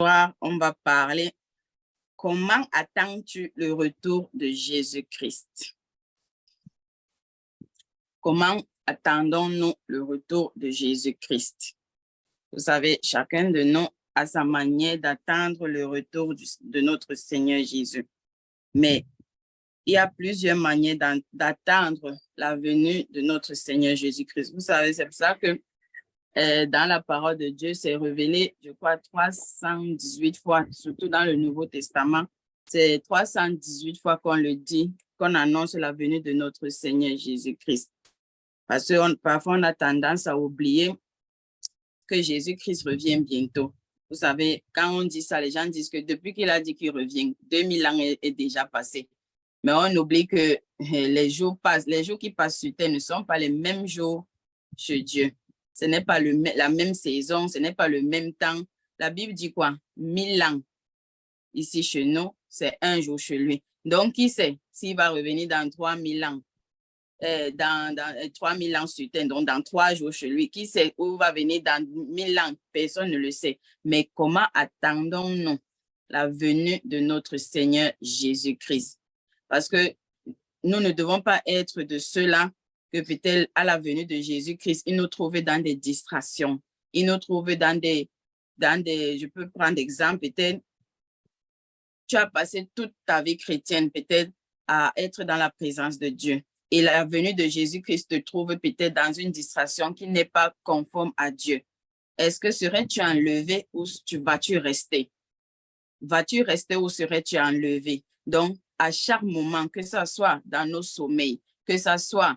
On va parler comment attends-tu le retour de Jésus-Christ? Comment attendons-nous le retour de Jésus-Christ? Vous savez, chacun de nous a sa manière d'attendre le retour de notre Seigneur Jésus. Mais il y a plusieurs manières d'attendre la venue de notre Seigneur Jésus-Christ. Vous savez, c'est pour ça que dans la parole de Dieu, c'est révélé, je crois, 318 fois, surtout dans le Nouveau Testament. C'est 318 fois qu'on le dit, qu'on annonce la venue de notre Seigneur Jésus-Christ. Parce que parfois, on a tendance à oublier que Jésus-Christ revient bientôt. Vous savez, quand on dit ça, les gens disent que depuis qu'il a dit qu'il revient, 2000 ans est déjà passé. Mais on oublie que les jours passent, les jours qui passent sur terre ne sont pas les mêmes jours chez Dieu. Ce n'est pas la même saison, ce n'est pas le même temps. La Bible dit quoi? 1000 ans ici chez nous, c'est un jour chez lui. Donc, qui sait s'il va revenir dans 3000 ans? Dans 3000 ans sur terre, donc dans 3 jours chez lui. Qui sait où va venir dans 1000 ans? Personne ne le sait. Mais comment attendons-nous la venue de notre Seigneur Jésus-Christ? Parce que nous ne devons pas être de ceux-là que peut-être à la venue de Jésus-Christ, il nous trouve dans des distractions. Il nous trouve dans des, je peux prendre exemple, peut-être tu as passé toute ta vie chrétienne peut-être à être dans la présence de Dieu. Et la venue de Jésus-Christ te trouve peut-être dans une distraction qui n'est pas conforme à Dieu. Est-ce que serais-tu enlevé ou vas-tu rester? Vas-tu rester ou serais-tu enlevé? Donc, à chaque moment, que ce soit dans nos sommeils, que ce soit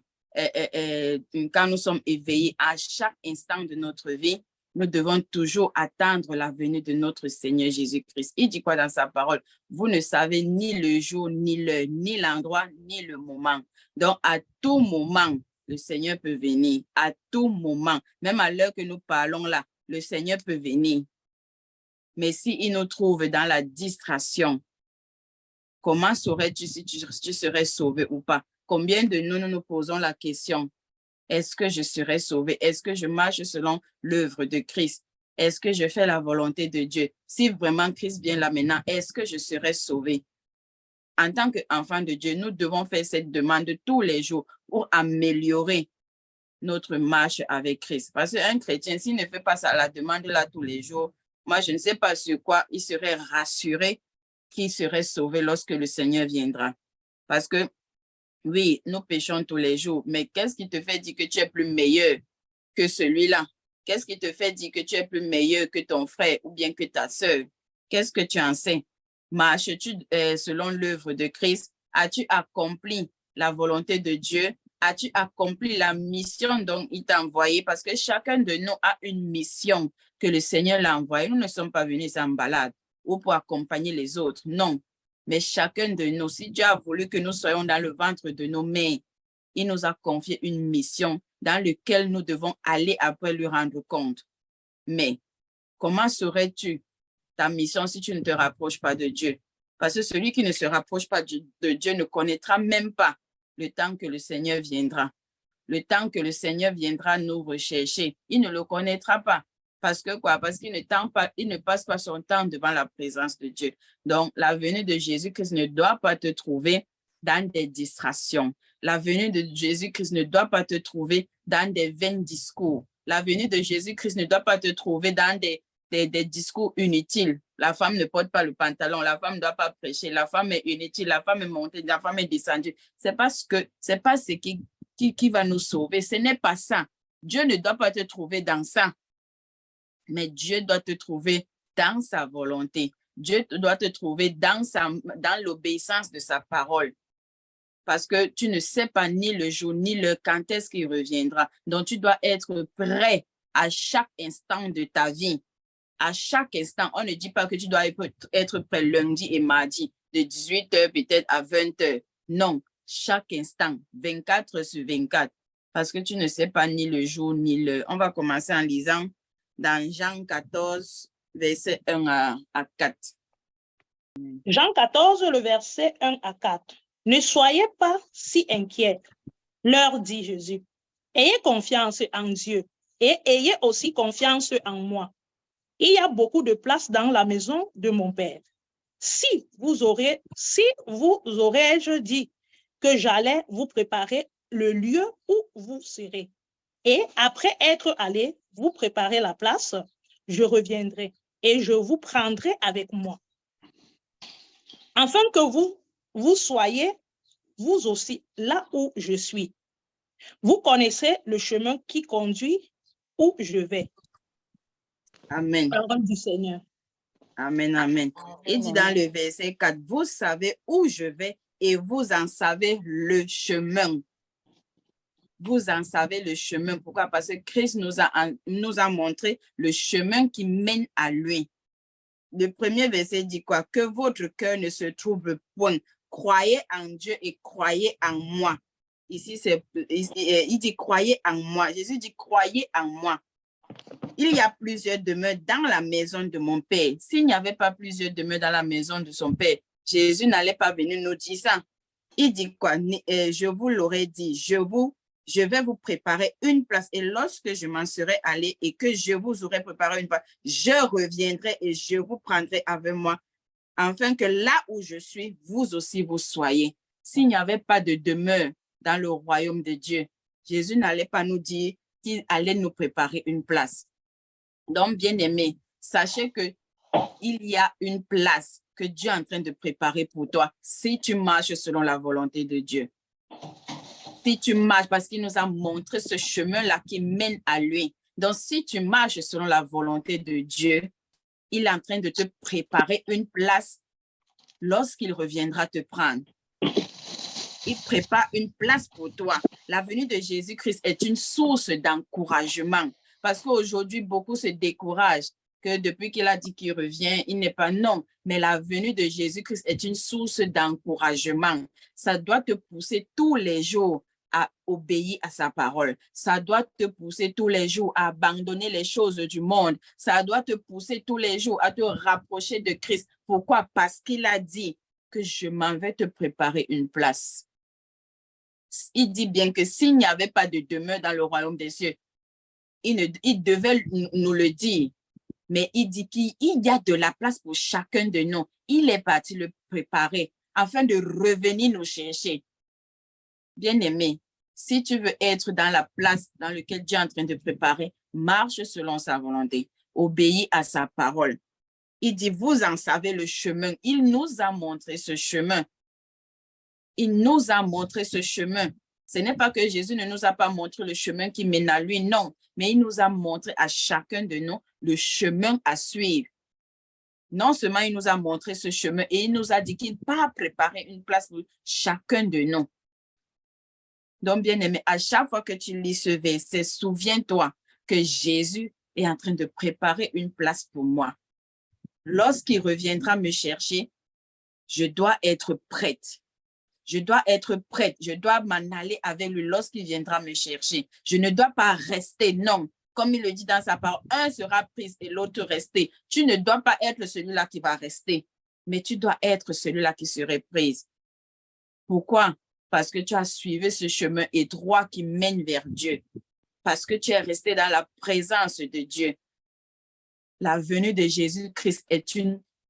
quand nous sommes éveillés, à chaque instant de notre vie, nous devons toujours attendre la venue de notre Seigneur Jésus-Christ. Il dit quoi dans sa parole? Vous ne savez ni le jour, ni l'heure, ni l'endroit, ni le moment. Donc, à tout moment, le Seigneur peut venir. À tout moment, même à l'heure que nous parlons là, le Seigneur peut venir. Mais s'il nous trouve dans la distraction, comment saurais-tu si tu serais sauvé ou pas? Combien de nous nous posons la question, est-ce que je serai sauvé? Est-ce que je marche selon l'œuvre de Christ? Est-ce que je fais la volonté de Dieu? Si vraiment Christ vient là maintenant, est-ce que je serai sauvé? En tant qu'enfant de Dieu, nous devons faire cette demande tous les jours pour améliorer notre marche avec Christ. Parce qu'un chrétien, s'il ne fait pas ça, la demande là tous les jours, moi, je ne sais pas sur quoi il serait rassuré qu'il serait sauvé lorsque le Seigneur viendra. Parce que oui, nous péchons tous les jours, mais qu'est-ce qui te fait dire que tu es plus meilleur que celui-là? Qu'est-ce qui te fait dire que tu es plus meilleur que ton frère ou bien que ta sœur? Qu'est-ce que tu en sais? Marches-tu selon l'œuvre de Christ? As-tu accompli la volonté de Dieu? As-tu accompli la mission dont il t'a envoyé? Parce que chacun de nous a une mission que le Seigneur l'a envoyée. Nous ne sommes pas venus en balade ou pour accompagner les autres. Non. Mais chacun de nous, si Dieu a voulu que nous soyons dans le ventre de nos mères, il nous a confié une mission dans laquelle nous devons aller après lui rendre compte. Mais comment saurais-tu ta mission si tu ne te rapproches pas de Dieu? Parce que celui qui ne se rapproche pas de Dieu ne connaîtra même pas le temps que le Seigneur viendra. Le temps que le Seigneur viendra nous rechercher, il ne le connaîtra pas. Parce que quoi? Parce qu'il ne passe pas son temps devant la présence de Dieu. Donc, la venue de Jésus-Christ ne doit pas te trouver dans des distractions. La venue de Jésus-Christ ne doit pas te trouver dans des vains discours. La venue de Jésus-Christ ne doit pas te trouver dans des discours inutiles. La femme ne porte pas le pantalon, la femme ne doit pas prêcher, la femme est inutile, la femme est montée, la femme est descendue. C'est pas ce qui va nous sauver. Ce n'est pas ça. Dieu ne doit pas te trouver dans ça. Mais Dieu doit te trouver dans sa volonté. Dieu doit te trouver dans l'obéissance de sa parole. Parce que tu ne sais pas ni le jour, ni le quand est-ce qu'il reviendra. Donc, tu dois être prêt à chaque instant de ta vie. À chaque instant, on ne dit pas que tu dois être prêt lundi et mardi, de 18h peut-être à 20h. Non, chaque instant, 24 sur 24. Parce que tu ne sais pas ni le jour, ni l'heure. On va commencer en lisant dans Jean 14, verset 1 à 4. Jean 14, le verset 1 à 4. Ne soyez pas si inquiets, leur dit Jésus. Ayez confiance en Dieu et ayez aussi confiance en moi. Il y a beaucoup de place dans la maison de mon Père. Si vous aurais-je dit que j'allais vous préparer le lieu où vous serez. Et après être allé vous préparer la place, je reviendrai et je vous prendrai avec moi, afin que vous soyez, vous aussi, là où je suis. Vous connaissez le chemin qui conduit où je vais. Amen. Parole du Seigneur. Amen, amen. Il dit dans le verset 4, vous savez où je vais et vous en savez le chemin. Vous en savez le chemin. Pourquoi? Parce que Christ nous a montré le chemin qui mène à lui. Le premier verset dit quoi? Que votre cœur ne se trouble point. Croyez en Dieu et croyez en moi. Ici, il dit croyez en moi. Jésus dit croyez en moi. Il y a plusieurs demeures dans la maison de mon Père. S'il n'y avait pas plusieurs demeures dans la maison de son Père, Jésus n'allait pas venir nous dire ça. Il dit quoi? Je vous l'aurais dit, je vais vous préparer une place. Et lorsque je m'en serai allé et que je vous aurai préparé une place, je reviendrai et je vous prendrai avec moi, afin que là où je suis, vous aussi vous soyez. S'il n'y avait pas de demeure dans le royaume de Dieu, Jésus n'allait pas nous dire qu'il allait nous préparer une place. Donc, bien-aimés, sachez qu'il y a une place que Dieu est en train de préparer pour toi si tu marches selon la volonté de Dieu. Si tu marches, parce qu'il nous a montré ce chemin-là qui mène à lui. Donc, si tu marches selon la volonté de Dieu, il est en train de te préparer une place lorsqu'il reviendra te prendre. Il prépare une place pour toi. La venue de Jésus-Christ est une source d'encouragement. Parce qu'aujourd'hui, beaucoup se découragent que depuis qu'il a dit qu'il revient, il n'est pas non. Mais la venue de Jésus-Christ est une source d'encouragement. Ça doit te pousser tous les jours à obéir à sa parole. Ça doit te pousser tous les jours à abandonner les choses du monde. Ça doit te pousser tous les jours à te rapprocher de Christ. Pourquoi? Parce qu'il a dit que je m'en vais te préparer une place. Il dit bien que s'il n'y avait pas de demeure dans le royaume des cieux, il devait nous le dire. Mais il dit qu'il y a de la place pour chacun de nous. Il est parti le préparer afin de revenir nous chercher. Bien-aimé, si tu veux être dans la place dans laquelle Dieu est en train de préparer, marche selon sa volonté, obéis à sa parole. Il dit, vous en savez le chemin. Il nous a montré ce chemin. Il nous a montré ce chemin. Ce n'est pas que Jésus ne nous a pas montré le chemin qui mène à lui, non. Mais il nous a montré à chacun de nous le chemin à suivre. Non seulement il nous a montré ce chemin, et il nous a dit qu'il va préparer une place pour chacun de nous. Donc, bien-aimé, à chaque fois que tu lis ce verset, souviens-toi que Jésus est en train de préparer une place pour moi. Lorsqu'il reviendra me chercher, je dois être prête. Je dois être prête. Je dois m'en aller avec lui lorsqu'il viendra me chercher. Je ne dois pas rester, non. Comme il le dit dans sa parole, un sera pris et l'autre rester. Tu ne dois pas être celui-là qui va rester, mais tu dois être celui-là qui serait prise. Pourquoi? Parce que tu as suivi ce chemin étroit qui mène vers Dieu. Parce que tu es resté dans la présence de Dieu. La venue de Jésus-Christ est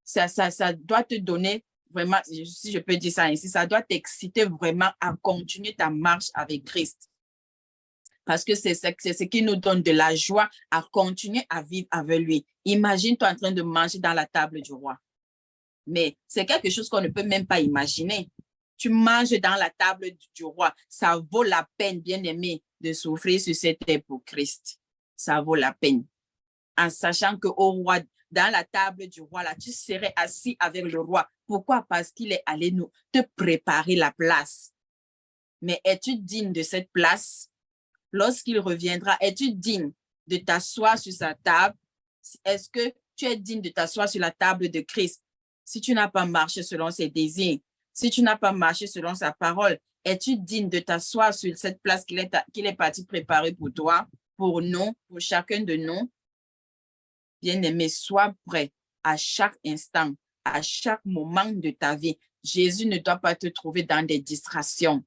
ça doit te donner vraiment, si je peux dire ça ainsi, ça doit t'exciter vraiment à continuer ta marche avec Christ. Parce que c'est ce qui nous donne de la joie à continuer à vivre avec lui. Imagine-toi en train de manger dans la table du roi. Mais c'est quelque chose qu'on ne peut même pas imaginer. Tu manges dans la table du roi. Ça vaut la peine, bien-aimé, de souffrir sur cette terre pour Christ. Ça vaut la peine. En sachant qu'au roi, dans la table du roi, là, tu serais assis avec le roi. Pourquoi? Parce qu'il est allé nous te préparer la place. Mais es-tu digne de cette place? Lorsqu'il reviendra, es-tu digne de t'asseoir sur sa table? Est-ce que tu es digne de t'asseoir sur la table de Christ? Si tu n'as pas marché selon ses désirs, si tu n'as pas marché selon sa parole, es-tu digne de t'asseoir sur cette place qu'il est parti préparer pour toi, pour nous, pour chacun de nous? Bien-aimé, sois prêt à chaque instant, à chaque moment de ta vie. Jésus ne doit pas te trouver dans des distractions.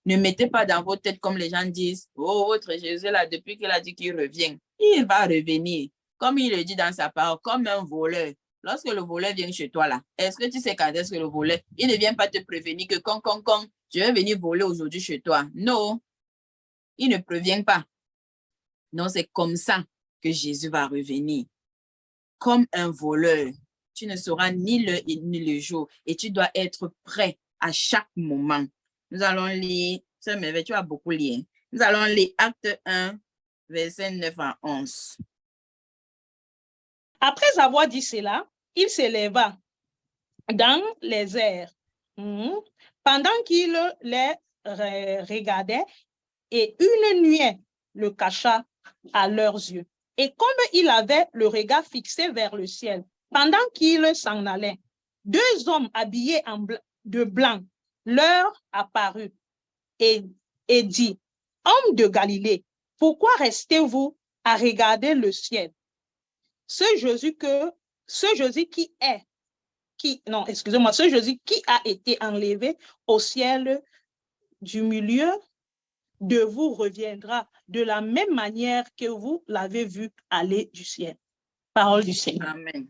Ne mettez pas dans vos têtes comme les gens disent, oh, votre Jésus là, depuis qu'il a dit qu'il revient, il va revenir. comme il le dit dans sa parole, comme un voleur. Lorsque le voleur vient chez toi, là, est-ce que tu sais quand est-ce que le voleur, il ne vient pas te prévenir que je vais venir voler aujourd'hui chez toi. Non, il ne prévient pas. Non, c'est comme ça que Jésus va revenir. Comme un voleur. Tu ne sauras ni l'heure ni le jour et tu dois être prêt à chaque moment. Nous allons lire, tu as beaucoup lire. Nous allons lire Acte 1, verset 9 à 11. Après avoir dit cela, il s'éleva dans les airs pendant qu'il les regardait et une nuée le cacha à leurs yeux. Et comme il avait le regard fixé vers le ciel, pendant qu'il s'en allait, deux hommes habillés de blanc leur apparurent et dit, « Hommes de Galilée, pourquoi restez-vous à regarder le ciel? Ce Jésus qui a été enlevé au ciel du milieu de vous reviendra de la même manière que vous l'avez vu aller du ciel. » Parole du Seigneur. Amen.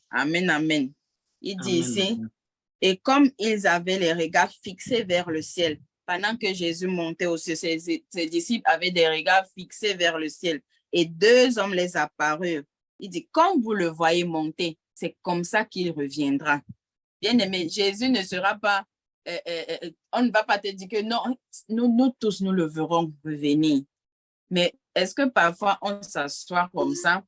Amen, amen. Il dit ici, et comme ils avaient les regards fixés vers le ciel, pendant que Jésus montait au ciel, ses disciples avaient des regards fixés vers le ciel, et deux hommes les apparurent. Il dit, comme vous le voyez monter, c'est comme ça qu'il reviendra. Bien aimé, Jésus ne sera pas, on ne va pas te dire que non, nous tous, nous le verrons revenir. Mais est-ce que parfois on s'assoit comme ça,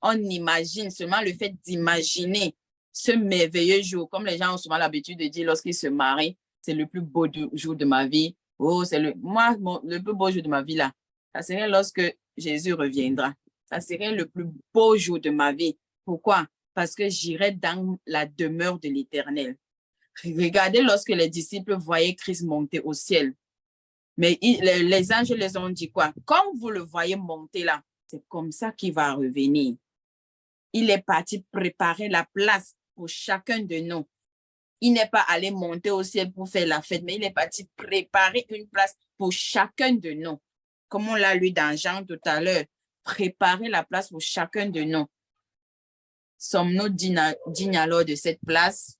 on imagine, seulement le fait d'imaginer ce merveilleux jour, comme les gens ont souvent l'habitude de dire lorsqu'ils se marient, c'est le plus beau jour de ma vie. Oh, c'est le plus beau jour de ma vie là. Ça serait lorsque Jésus reviendra. Ça serait le plus beau jour de ma vie. Pourquoi? Parce que j'irai dans la demeure de l'Éternel. Regardez lorsque les disciples voyaient Christ monter au ciel. Mais les anges les ont dit quoi? Quand vous le voyez monter là, c'est comme ça qu'il va revenir. Il est parti préparer la place pour chacun de nous. Il n'est pas allé monter au ciel pour faire la fête, mais il est parti préparer une place pour chacun de nous. Comme on l'a lu dans Jean tout à l'heure, préparer la place pour chacun de nous. Sommes-nous dignes alors de cette place?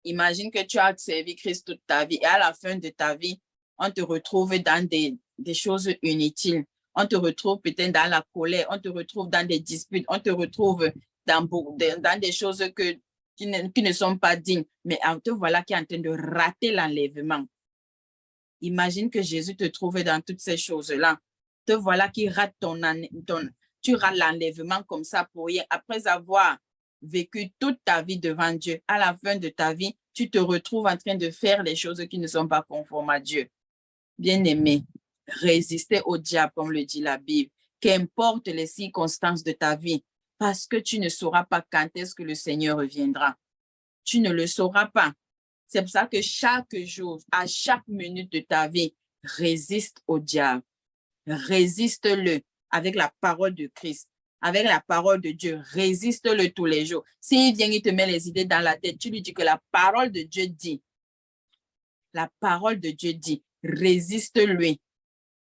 Imagine que tu as servi Christ toute ta vie et à la fin de ta vie, on te retrouve dans des choses inutiles. On te retrouve peut-être dans la colère, on te retrouve dans des disputes, on te retrouve dans des choses qui ne sont pas dignes. Mais te voilà qui est en train de rater l'enlèvement. Imagine que Jésus te trouve dans toutes ces choses-là. Te voilà qui rate tu rates l'enlèvement comme ça pour rien. Après avoir vécu toute ta vie devant Dieu, à la fin de ta vie, tu te retrouves en train de faire les choses qui ne sont pas conformes à Dieu. Bien-aimé, résister au diable, comme le dit la Bible, qu'importe les circonstances de ta vie, parce que tu ne sauras pas quand est-ce que le Seigneur reviendra. Tu ne le sauras pas. C'est pour ça que chaque jour, à chaque minute de ta vie, résiste au diable. Résiste-le avec la parole de Christ, avec la parole de Dieu. Résiste-le tous les jours. S'il vient, il te met les idées dans la tête, tu lui dis que la parole de Dieu dit. La parole de Dieu dit. Résiste-lui.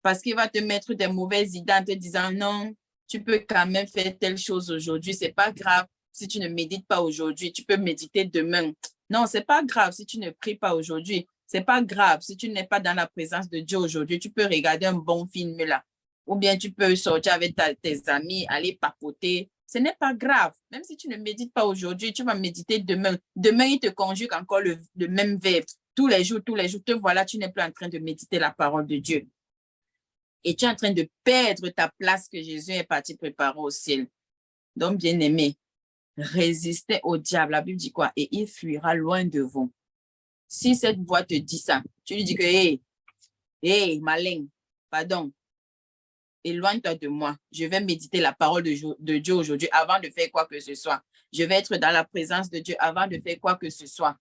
Parce qu'il va te mettre des mauvaises idées en te disant non, tu peux quand même faire telle chose aujourd'hui. C'est pas grave si tu ne médites pas aujourd'hui. Tu peux méditer demain. Non, c'est pas grave si tu ne pries pas aujourd'hui. C'est pas grave si tu n'es pas dans la présence de Dieu aujourd'hui. Tu peux regarder un bon film là. Ou bien tu peux sortir avec tes amis, aller papoter. Ce n'est pas grave. Même si tu ne médites pas aujourd'hui, tu vas méditer demain. Demain, il te conjugue encore le même verbe. Tous les jours, te voilà, tu n'es plus en train de méditer la parole de Dieu. Et tu es en train de perdre ta place que Jésus est parti préparer au ciel. Donc, bien-aimé, résistez au diable. La Bible dit quoi? Et il fuira loin de vous. Si cette voix te dit ça, tu lui dis que, hey, malin, pardon, éloigne-toi de moi. Je vais méditer la parole de Dieu aujourd'hui avant de faire quoi que ce soit. Je vais être dans la présence de Dieu avant de faire quoi que ce soit.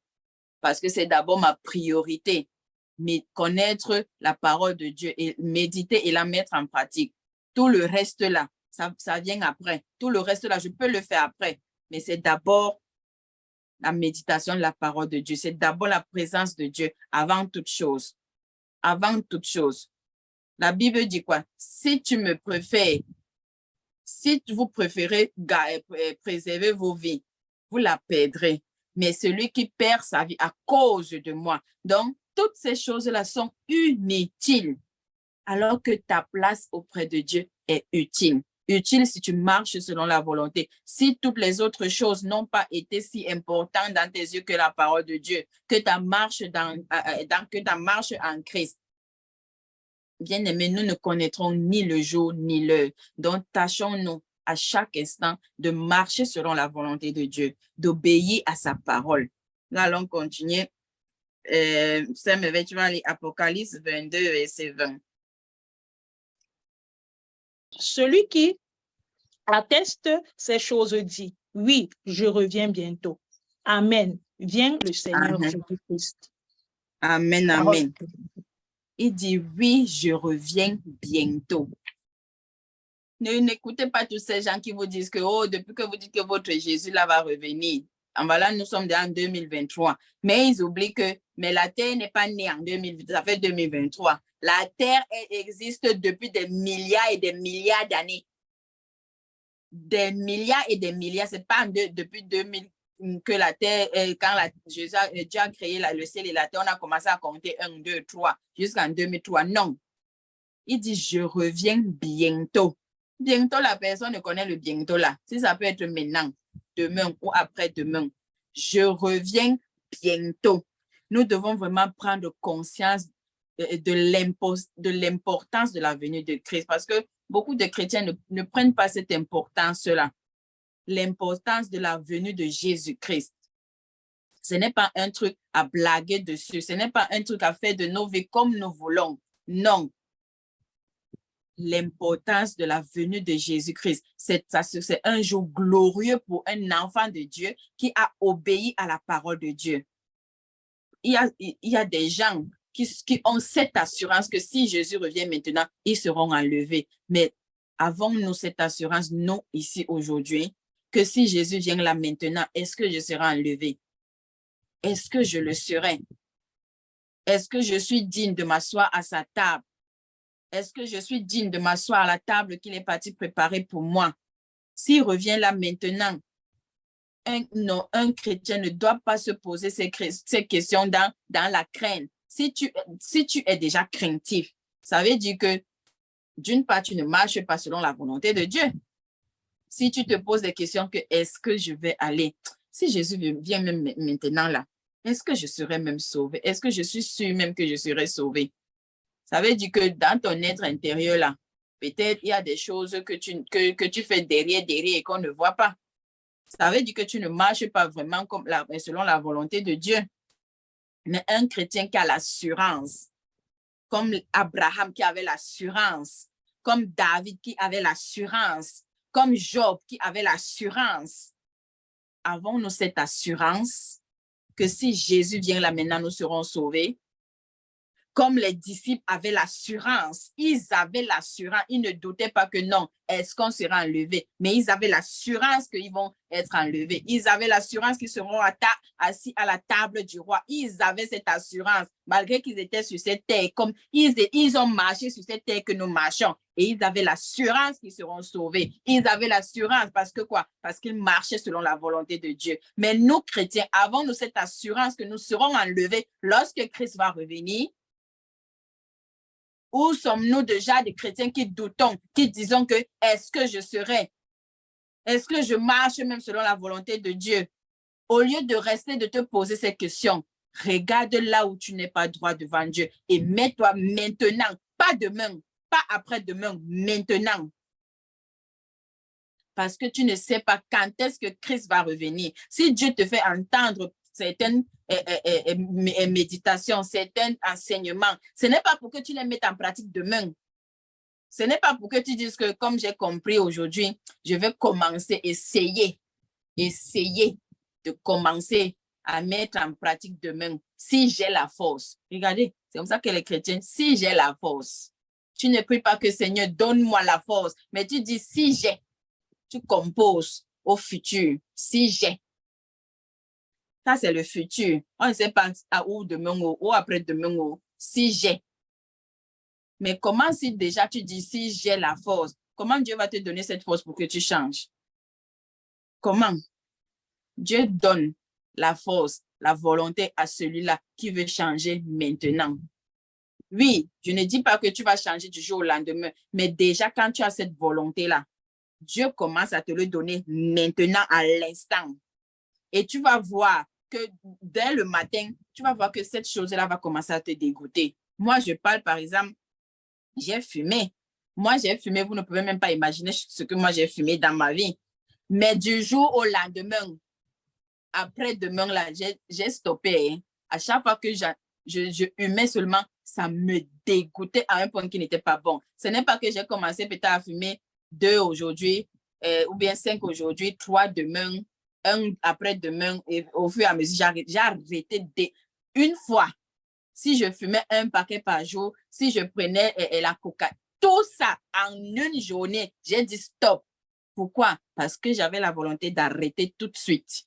Parce que c'est d'abord ma priorité. Mais connaître la parole de Dieu et méditer et la mettre en pratique. Tout le reste là, ça vient après. Tout le reste là, je peux le faire après. Mais c'est d'abord la méditation de la parole de Dieu. C'est d'abord la présence de Dieu avant toute chose. Avant toute chose. La Bible dit quoi? Si tu me préfères Si vous préférez préserver vos vies, vous la perdrez. Mais celui qui perd sa vie à cause de moi. Donc, toutes ces choses-là sont inutiles. Alors que ta place auprès de Dieu est utile. Utile si tu marches selon la volonté. Si toutes les autres choses n'ont pas été si importantes dans tes yeux que la parole de Dieu, que ta marche en Christ. Bien-aimés, nous ne connaîtrons ni le jour ni l'heure. Donc, tâchons-nous à chaque instant de marcher selon la volonté de Dieu, d'obéir à sa parole. Nous allons continuer. Tu vas aller Apocalypse 22, verset 20. Celui qui atteste ces choses dit, oui, je reviens bientôt. Amen. Viens le Seigneur Jésus-Christ. Amen, amen. Il dit, oui, je reviens bientôt. N'écoutez pas tous ces gens qui vous disent que, oh, depuis que vous dites que votre Jésus là va revenir, voilà, nous sommes en 2023. Mais ils oublient que, mais la terre n'est pas née en 2020, ça fait 2023. La terre existe depuis des milliards et des milliards d'années. Des milliards et des milliards, c'est pas depuis 2000 que la terre, quand Dieu a créé le ciel et la terre, on a commencé à compter 1, 2, 3, jusqu'en 2003. Non. Il dit, je reviens bientôt. Bientôt, la personne ne connaît le bientôt là. Si ça peut être maintenant, demain ou après-demain. Je reviens bientôt. Nous devons vraiment prendre conscience de l'importance de la venue de Christ parce que beaucoup de chrétiens ne prennent pas cette importance-là. L'importance de la venue de Jésus-Christ. Ce n'est pas un truc à blaguer dessus. Ce n'est pas un truc à faire de nos vies comme nous voulons. Non. L'importance de la venue de Jésus-Christ. C'est un jour glorieux pour un enfant de Dieu qui a obéi à la parole de Dieu. Il y a des gens qui ont cette assurance que si Jésus revient maintenant, ils seront enlevés. Mais avons-nous cette assurance, nous, ici, aujourd'hui, que si Jésus vient là maintenant, est-ce que je serai enlevé? Est-ce que je le serai? Est-ce que je suis digne de m'asseoir à sa table? Est-ce que je suis digne de m'asseoir à la table qu'il est parti préparer pour moi? S'il revient là maintenant, un chrétien ne doit pas se poser ces questions dans la crainte. Si tu es déjà craintif, ça veut dire que d'une part, tu ne marches pas selon la volonté de Dieu. Si tu te poses des questions que est-ce que je vais aller? Si Jésus vient même maintenant là, est-ce que je serai même sauvé? Est-ce que je suis sûr même que je serai sauvé? Ça veut dire que dans ton être intérieur là, peut-être il y a des choses que tu fais derrière et qu'on ne voit pas. Ça veut dire que tu ne marches pas vraiment selon la volonté de Dieu. Mais un chrétien qui a l'assurance, comme Abraham qui avait l'assurance, comme David qui avait l'assurance, comme Job qui avait l'assurance. Avons-nous cette assurance que si Jésus vient là maintenant, nous serons sauvés? Comme les disciples avaient l'assurance, ils ne doutaient pas que non, est-ce qu'on sera enlevé? Mais ils avaient l'assurance qu'ils vont être enlevés. Ils avaient l'assurance qu'ils seront assis à la table du roi. Ils avaient cette assurance, malgré qu'ils étaient sur cette terre, comme ils ont marché sur cette terre que nous marchons. Et ils avaient l'assurance qu'ils seront sauvés. Ils avaient l'assurance parce que quoi? Parce qu'ils marchaient selon la volonté de Dieu. Mais nous, chrétiens, avons-nous cette assurance que nous serons enlevés lorsque Christ va revenir? Ou sommes-nous déjà des chrétiens qui doutons, qui disons que est-ce que je serai? Est-ce que je marche même selon la volonté de Dieu? Au lieu de rester de te poser ces questions, regarde là où tu n'es pas droit devant Dieu et mets-toi maintenant, pas demain, pas après-demain, maintenant. Parce que tu ne sais pas quand est-ce que Christ va revenir. Si Dieu te fait entendre certaines méditations, certains enseignements, ce n'est pas pour que tu les mettes en pratique demain. Ce n'est pas pour que tu dises que comme j'ai compris aujourd'hui, je vais commencer, essayer de commencer à mettre en pratique demain si j'ai la force. Regardez, c'est comme ça que les chrétiens, si j'ai la force, tu ne pries pas que Seigneur, donne-moi la force, mais tu dis si j'ai, tu composes au futur, si j'ai. Ça, c'est le futur. On ne sait pas à où demain ou après-demain, si j'ai. Mais comment si déjà tu dis si j'ai la force? comment Dieu va te donner cette force pour que tu changes? Comment? Dieu donne la force, la volonté à celui-là qui veut changer maintenant. Oui, je ne dis pas que tu vas changer du jour au lendemain, mais déjà quand tu as cette volonté-là, Dieu commence à te le donner maintenant, à l'instant. Et tu vas voir que dès le matin, tu vas voir que cette chose-là va commencer à te dégoûter. Moi, je parle par exemple, j'ai fumé. Moi, j'ai fumé, vous ne pouvez même pas imaginer ce que moi j'ai fumé dans ma vie. Mais du jour au lendemain, après-demain, là, j'ai stoppé. Hein. À chaque fois que je humais seulement, ça me dégoûtait à un point qui n'était pas bon. Ce n'est pas que j'ai commencé peut-être à fumer 2 aujourd'hui, ou bien 5 aujourd'hui, 3 demain, 1 après-demain, et au fur et à mesure, j'ai arrêté une fois. Si je fumais un paquet par jour, si je prenais la coca, tout ça en une journée, j'ai dit stop. Pourquoi? Parce que j'avais la volonté d'arrêter tout de suite.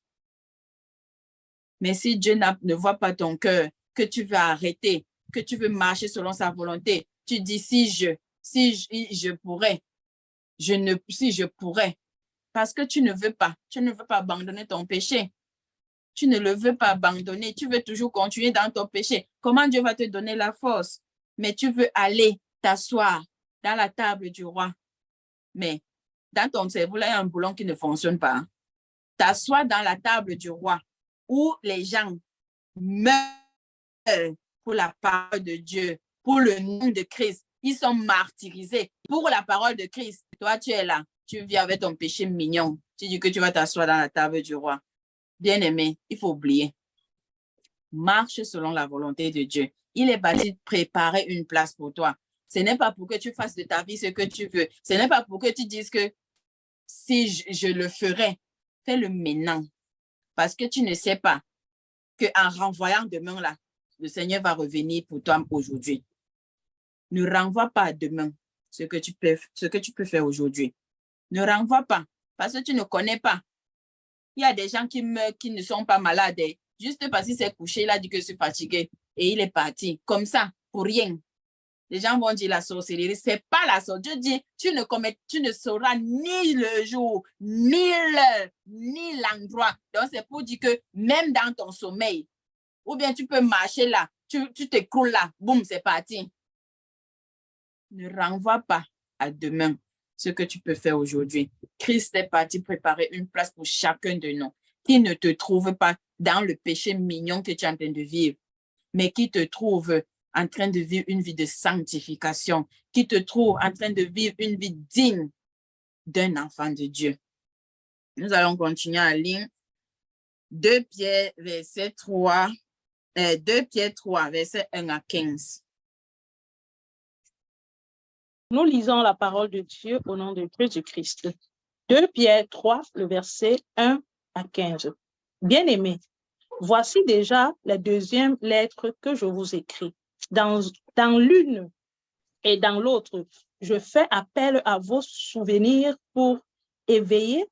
Mais si Dieu ne voit pas ton cœur, que tu veux arrêter, que tu veux marcher selon sa volonté, tu dis si je pourrais, si je pourrais, parce que tu ne veux pas abandonner ton péché. Tu ne le veux pas abandonner, tu veux toujours continuer dans ton péché. Comment Dieu va te donner la force? Mais tu veux aller t'asseoir dans la table du roi. Mais dans ton cerveau, là, il y a un boulon qui ne fonctionne pas. T'assois dans la table du roi où les gens meurent pour la parole de Dieu, pour le nom de Christ. Ils sont martyrisés pour la parole de Christ. Toi, tu es là. Tu vis avec ton péché mignon. Tu dis que tu vas t'asseoir dans la table du roi. Bien-aimé, il faut oublier. Marche selon la volonté de Dieu. Il est bâti de préparer une place pour toi. Ce n'est pas pour que tu fasses de ta vie ce que tu veux. Ce n'est pas pour que tu dises que si je le ferais, fais-le maintenant. Parce que tu ne sais pas qu'en renvoyant demain là, le Seigneur va revenir pour toi aujourd'hui. Ne renvoie pas demain ce que tu peux faire aujourd'hui. Ne renvoie pas parce que tu ne connais pas. Il y a des gens qui meurent, qui ne sont pas malades. Juste parce qu'il s'est couché, il a dit que je suis fatigué et il est parti. Comme ça, pour rien. Les gens vont dire la sorcellerie. Ce n'est pas la sorcellerie. Dieu dit, tu ne sauras ni le jour, ni l'heure, ni l'endroit. Donc, c'est pour dire que même dans ton sommeil, ou bien tu peux marcher là, tu t'écroules là, boum, c'est parti. Ne renvoie pas à demain ce que tu peux faire aujourd'hui. Christ est parti préparer une place pour chacun de nous qui ne te trouve pas dans le péché mignon que tu es en train de vivre, mais qui te trouve en train de vivre une vie de sanctification, qui te trouve en train de vivre une vie digne d'un enfant de Dieu. Nous allons continuer à lire 2 Pierre, verset 3, 2 Pierre 3, verset 1 à 15. Nous lisons la parole de Dieu au nom de Jésus-Christ. 2 Pierre 3, le verset 1 à 15. Bien-aimés, voici déjà la deuxième lettre que je vous écris. Dans l'une et dans l'autre, je fais appel à vos souvenirs pour éveiller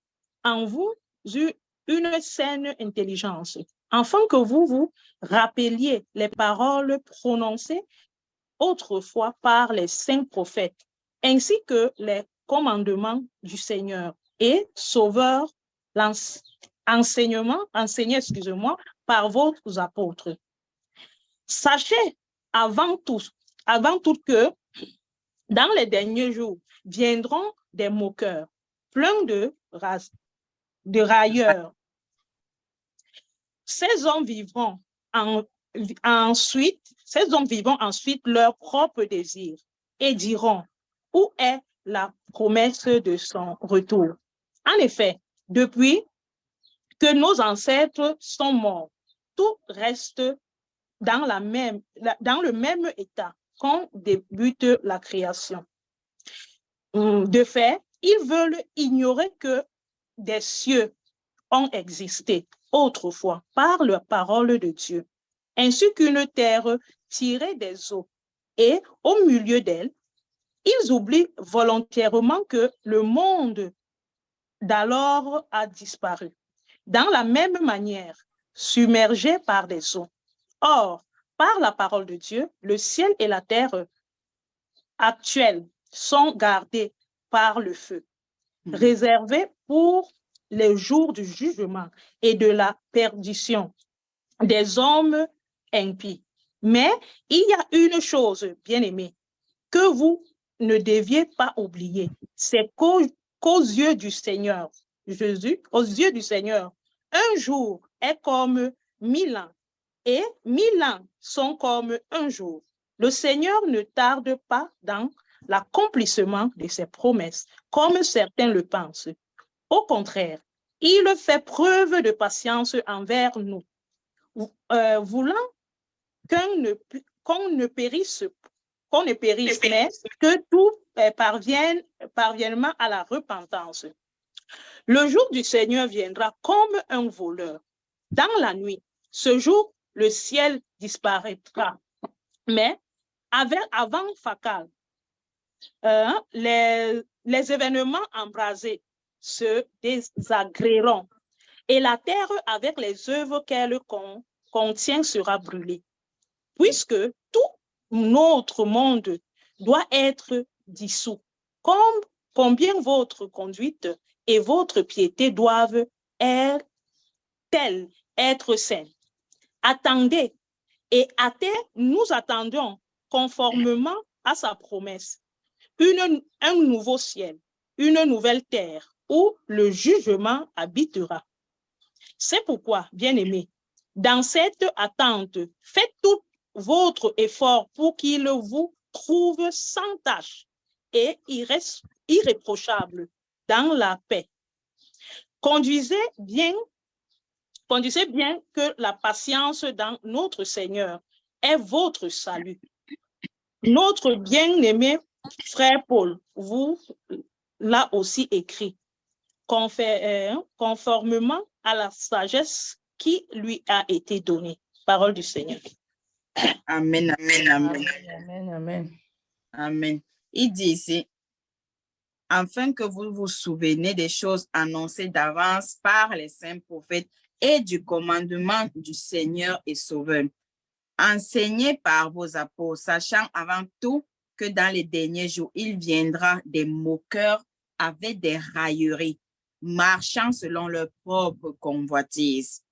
en vous une saine intelligence, afin que vous vous rappeliez les paroles prononcées autrefois par les saints prophètes, ainsi que les commandements du Seigneur et Sauveur, enseigné par vos apôtres. Sachez avant tout que dans les derniers jours viendront des moqueurs, pleins de railleurs. Ces hommes vivront ensuite leur propre désir et diront, où est la promesse de son retour? En effet, depuis que nos ancêtres sont morts, tout reste dans le même état quand débute la création. De fait, ils veulent ignorer que des cieux ont existé autrefois par la parole de Dieu, ainsi qu'une terre tirée des eaux. Et au milieu d'elle, ils oublient volontairement que le monde d'alors a disparu. Dans la même manière, submergé par des eaux. Or, par la parole de Dieu, le ciel et la terre actuels sont gardés par le feu, réservé pour les jours du jugement et de la perdition des hommes impies. Mais il y a une chose, bien-aimés, que vous ne deviez pas oublier, c'est qu'aux yeux du Seigneur, Jésus, aux yeux du Seigneur, un jour est comme 1000 ans et 1000 ans sont comme un jour. Le Seigneur ne tarde pas dans l'accomplissement de ses promesses, comme certains le pensent. Au contraire, il fait preuve de patience envers nous, voulant qu'on ne périsse, mais que tout parvienne à la repentance. Le jour du Seigneur viendra comme un voleur. Dans la nuit, ce jour, le ciel disparaîtra. Mais avant Facal, les événements embrasés se désagréeront et la terre avec les œuvres qu'elle contient sera brûlée. Puisque tout notre monde doit être dissous, combien votre conduite et votre piété doivent elles être saines. Attendez, et nous attendons conformément à sa promesse, un nouveau ciel, une nouvelle terre où le jugement habitera. C'est pourquoi, bien-aimés, dans cette attente, faites tout votre effort pour qu'il vous trouve sans tache et irréprochable dans la paix. Conduisez bien que la patience dans notre Seigneur est votre salut. Notre bien-aimé frère Paul vous l'a aussi écrit, conformément à la sagesse qui lui a été donnée. Parole du Seigneur. Amen, amen, amen. Amen, amen. Amen. Il dit ici, afin que vous vous souveniez des choses annoncées d'avance par les saints prophètes et du commandement du Seigneur et Sauveur, enseigné par vos apôtres, sachant avant tout que dans les derniers jours, il viendra des moqueurs avec des railleries, marchant selon leur propre convoitise.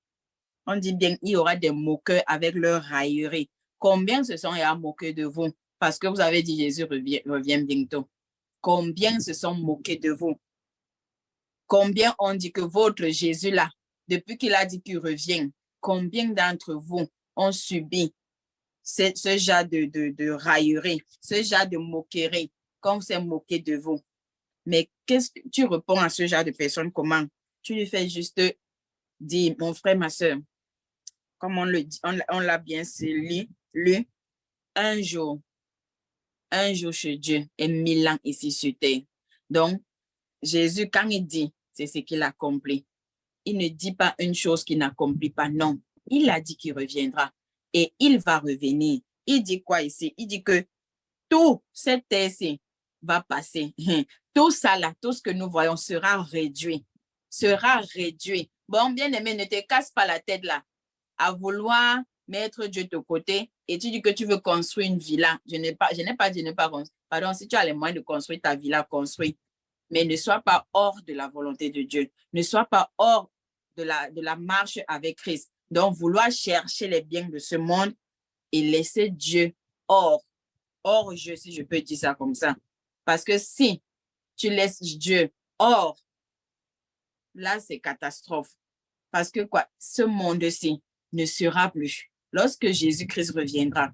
On dit bien, il y aura des moqueurs avec leurs railleries. Combien se sont moqués de vous? Parce que vous avez dit Jésus revient bientôt. Combien se sont moqués de vous? Combien ont dit que votre Jésus-là, depuis qu'il a dit qu'il revient, combien d'entre vous ont subi ce genre de raillerie, ce genre de moquerie, comme c'est moqué de vous? Mais qu'est-ce que tu réponds à ce genre de personnes? Comment? Tu lui fais juste dire, mon frère, ma soeur, comme on le dit, on l'a bien lu, un jour chez Dieu et 1000 ans ici sur terre. Donc, Jésus, quand il dit, c'est ce qu'il accomplit. Il ne dit pas une chose qu'il n'accomplit pas, non. Il a dit qu'il reviendra et il va revenir. Il dit quoi ici? Il dit que tout cette terre-ci va passer. Tout ça là, tout ce que nous voyons sera réduit. Sera réduit. Bon, bien aimé, ne te casse pas la tête là à vouloir mettre Dieu de côté et tu dis que tu veux construire une villa. Je n'ai pas construire. Pardon, si tu as les moyens de construire ta villa, construis. Mais ne sois pas hors de la volonté de Dieu. Ne sois pas hors de la marche avec Christ. Donc, vouloir chercher les biens de ce monde et laisser Dieu hors jeu, si je peux dire ça comme ça. Parce que si tu laisses Dieu hors, là, c'est catastrophe. Parce que quoi, ce monde-ci ne sera plus. Lorsque Jésus-Christ reviendra,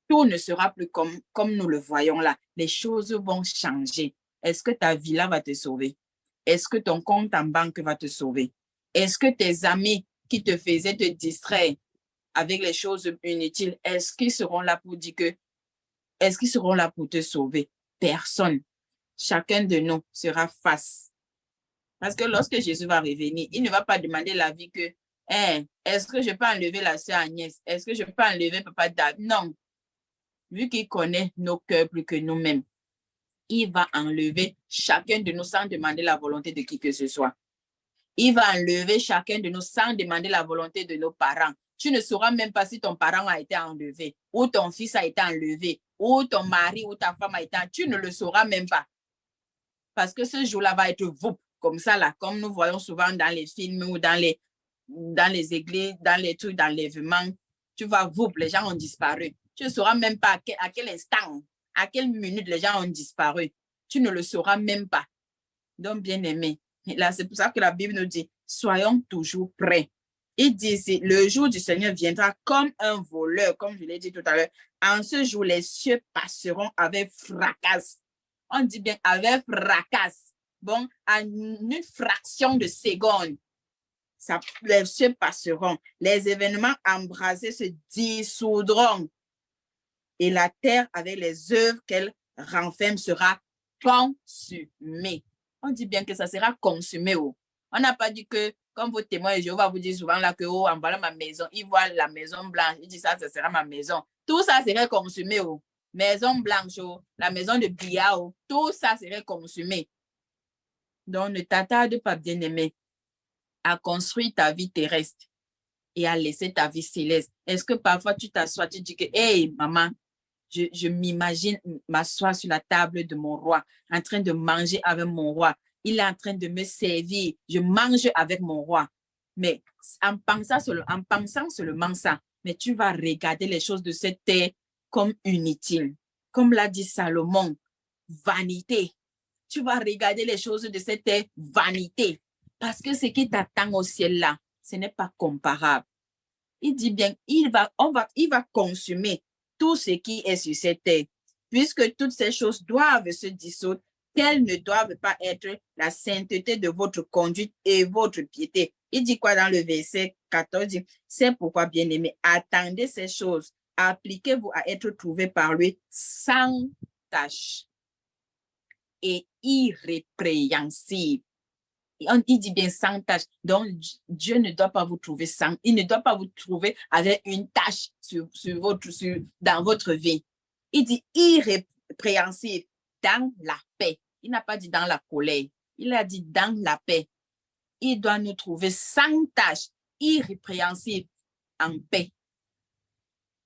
tout ne sera plus comme nous le voyons là. Les choses vont changer. Est-ce que ta villa va te sauver? Est-ce que ton compte en banque va te sauver? Est-ce que tes amis qui te faisaient te distraire avec les choses inutiles, est-ce qu'ils seront là pour dire que, est-ce qu'ils seront là pour te sauver? Personne. Chacun de nous sera face. Parce que lorsque Jésus va revenir, il ne va pas demander l'avis que, est-ce que je peux enlever la sœur Agnès? Est-ce que je peux enlever papa David? Non. Vu qu'il connaît nos cœurs plus que nous-mêmes, il va enlever chacun de nous sans demander la volonté de qui que ce soit. Il va enlever chacun de nous sans demander la volonté de nos parents. Tu ne sauras même pas si ton parent a été enlevé, ou ton fils a été enlevé, ou ton mari ou ta femme a été enlevé. Tu ne le sauras même pas. Parce que ce jour-là va être vous, comme ça, là, comme nous voyons souvent dans les films ou dans les églises, dans les trucs d'enlèvement. Tu vois, vous, les gens ont disparu. Tu ne sauras même pas à quel instant, à quelle minute les gens ont disparu. Tu ne le sauras même pas. Donc, bien aimé, là, c'est pour ça que la Bible nous dit, soyons toujours prêts. Il dit ici, le jour du Seigneur viendra comme un voleur, comme je l'ai dit tout à l'heure. En ce jour, les cieux passeront avec fracas. On dit bien avec fracas. Bon, en une fraction de seconde, les cieux passeront. Les événements embrasés se dissoudront. Et la terre, avec les œuvres qu'elle renferme, sera consumée. On dit bien que ça sera consumé. Oh. On n'a pas dit que, comme vos témoins, Jéhovah vous dit souvent là que, oh, en voilà ma maison, il voit la maison blanche, il dit ça sera ma maison. Tout ça serait consumé. Oh. Maison blanche, oh, la maison de billard, oh, tout ça serait consumé. Donc, ne t'attarde pas, bien-aimé, à construire ta vie terrestre et à laisser ta vie céleste. Est-ce que parfois tu t'assois, tu dis que, hey, maman, je m'imagine m'asseoir sur la table de mon roi, en train de manger avec mon roi. Il est en train de me servir. Je mange avec mon roi. Mais en pensant seulement ça, mais tu vas regarder les choses de cette terre comme inutiles. Comme l'a dit Salomon, vanité. Tu vas regarder les choses de cette terre, vanité. Parce que ce qui t'attend au ciel là, ce n'est pas comparable. Il dit bien, il va consommer tout ce qui est sur cette terre. Puisque toutes ces choses doivent se dissoudre, qu'elles ne doivent pas être la sainteté de votre conduite et votre piété. Il dit quoi dans le verset 14? C'est pourquoi, bien-aimés, attendez ces choses. Appliquez-vous à être trouvés par lui sans tache et irrépréhensible. Il dit bien sans tâche. Donc, Dieu ne doit pas vous trouver sans. Il ne doit pas vous trouver avec une tâche dans votre vie. Il dit irrépréhensible dans la paix. Il n'a pas dit dans la colère. Il a dit dans la paix. Il doit nous trouver sans tâche, irrépréhensible, en paix.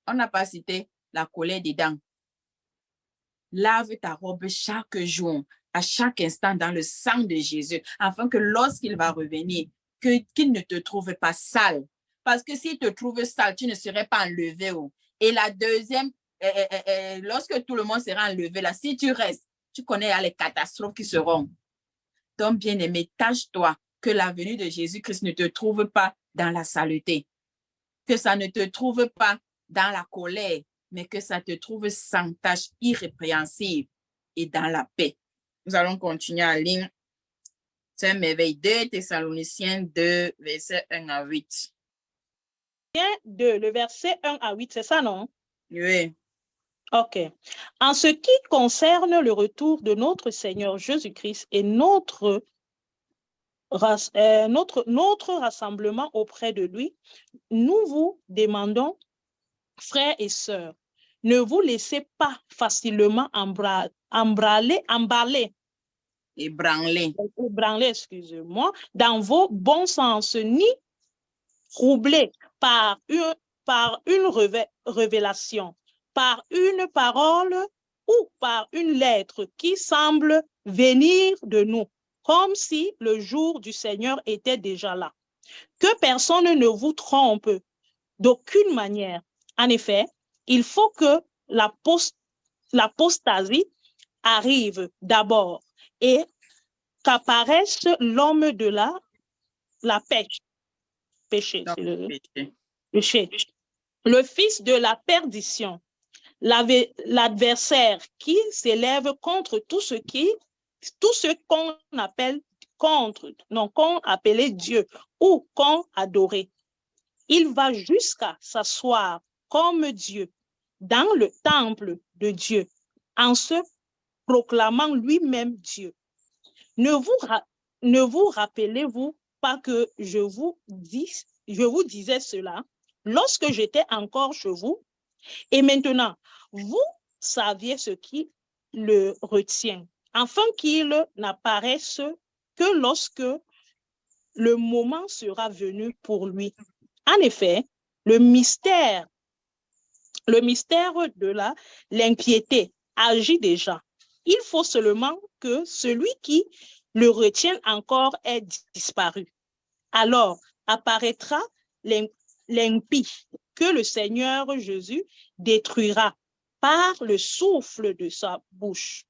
On n'a pas cité la colère dedans. Lave ta robe chaque jour, à chaque instant dans le sang de Jésus, afin que lorsqu'il va revenir, qu'il ne te trouve pas sale. Parce que s'il te trouve sale, tu ne serais pas enlevé. Oh. Et la deuxième, lorsque tout le monde sera enlevé, là, si tu restes, tu connais les catastrophes qui seront. Donc, bien-aimé, tâche-toi que la venue de Jésus-Christ ne te trouve pas dans la saleté, que ça ne te trouve pas dans la colère, mais que ça te trouve sans tâche, irrépréhensible et dans la paix. Nous allons continuer en ligne. C'est un merveille 2 Thessaloniciens 2, versets 1 à 8. Le verset 1 à 8, c'est ça, non? Oui. OK. En ce qui concerne le retour de notre Seigneur Jésus-Christ et notre rassemblement auprès de lui, nous vous demandons, frères et sœurs, ne vous laissez pas facilement ébranler, excusez-moi, dans vos bons sens, ni troublés par une révélation, par une parole ou par une lettre qui semble venir de nous, comme si le jour du Seigneur était déjà là. Que personne ne vous trompe d'aucune manière. En effet, il faut que l'apostasie arrive d'abord et qu'apparaisse l'homme de la péché, le fils de la perdition, l'adversaire qui s'élève contre tout ce qu'on appelle qu'on appelait Dieu ou qu'on adorait. Il va jusqu'à s'asseoir comme Dieu dans le temple de Dieu en se proclamant lui-même Dieu. Ne vous rappelez-vous pas que je vous disais cela lorsque j'étais encore chez vous? Et maintenant, vous saviez ce qui le retient, afin qu'il n'apparaisse que lorsque le moment sera venu pour lui. En effet, le mystère de l'impiété agit déjà. Il faut seulement que celui qui le retient encore est disparu. Alors apparaîtra l'impie que le Seigneur Jésus détruira par le souffle de sa bouche.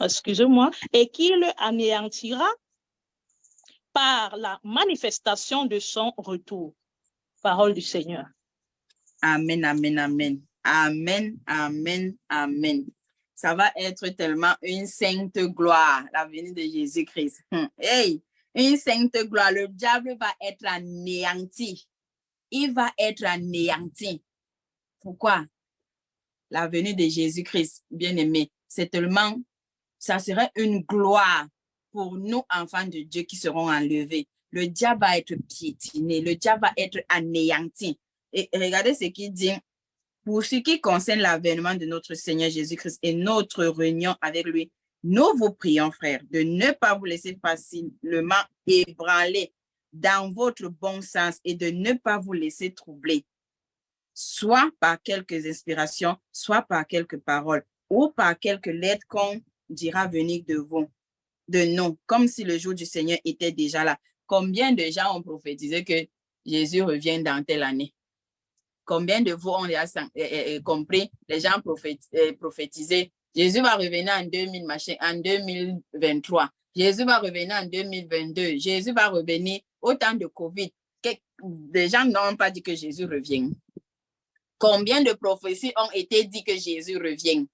Excusez-moi, et qu'il anéantira par la manifestation de son retour. Parole du Seigneur. Amen, amen, amen. Amen, amen, amen. Ça va être tellement une sainte gloire, la venue de Jésus-Christ. Hey, une sainte gloire. Le diable va être anéanti. Il va être anéanti. Pourquoi? La venue de Jésus-Christ, bien-aimé, c'est tellement, ça serait une gloire pour nous, enfants de Dieu, qui seront enlevés. Le diable va être piétiné, le diable va être anéanti. Et regardez ce qu'il dit. Pour ce qui concerne l'avènement de notre Seigneur Jésus-Christ et notre réunion avec lui, nous vous prions, frères, de ne pas vous laisser facilement ébranler dans votre bon sens et de ne pas vous laisser troubler, soit par quelques inspirations, soit par quelques paroles, ou par quelques lettres qu'on dira venir de vous, de nous, comme si le jour du Seigneur était déjà là. Combien de gens ont prophétisé que Jésus revient dans telle année? Combien de vous ont déjà compris, les gens prophétisaient, Jésus va revenir en 2023, Jésus va revenir en 2022, Jésus va revenir au temps de Covid. Les gens n'ont pas dit que Jésus revient. Combien de prophéties ont été dites que Jésus revient?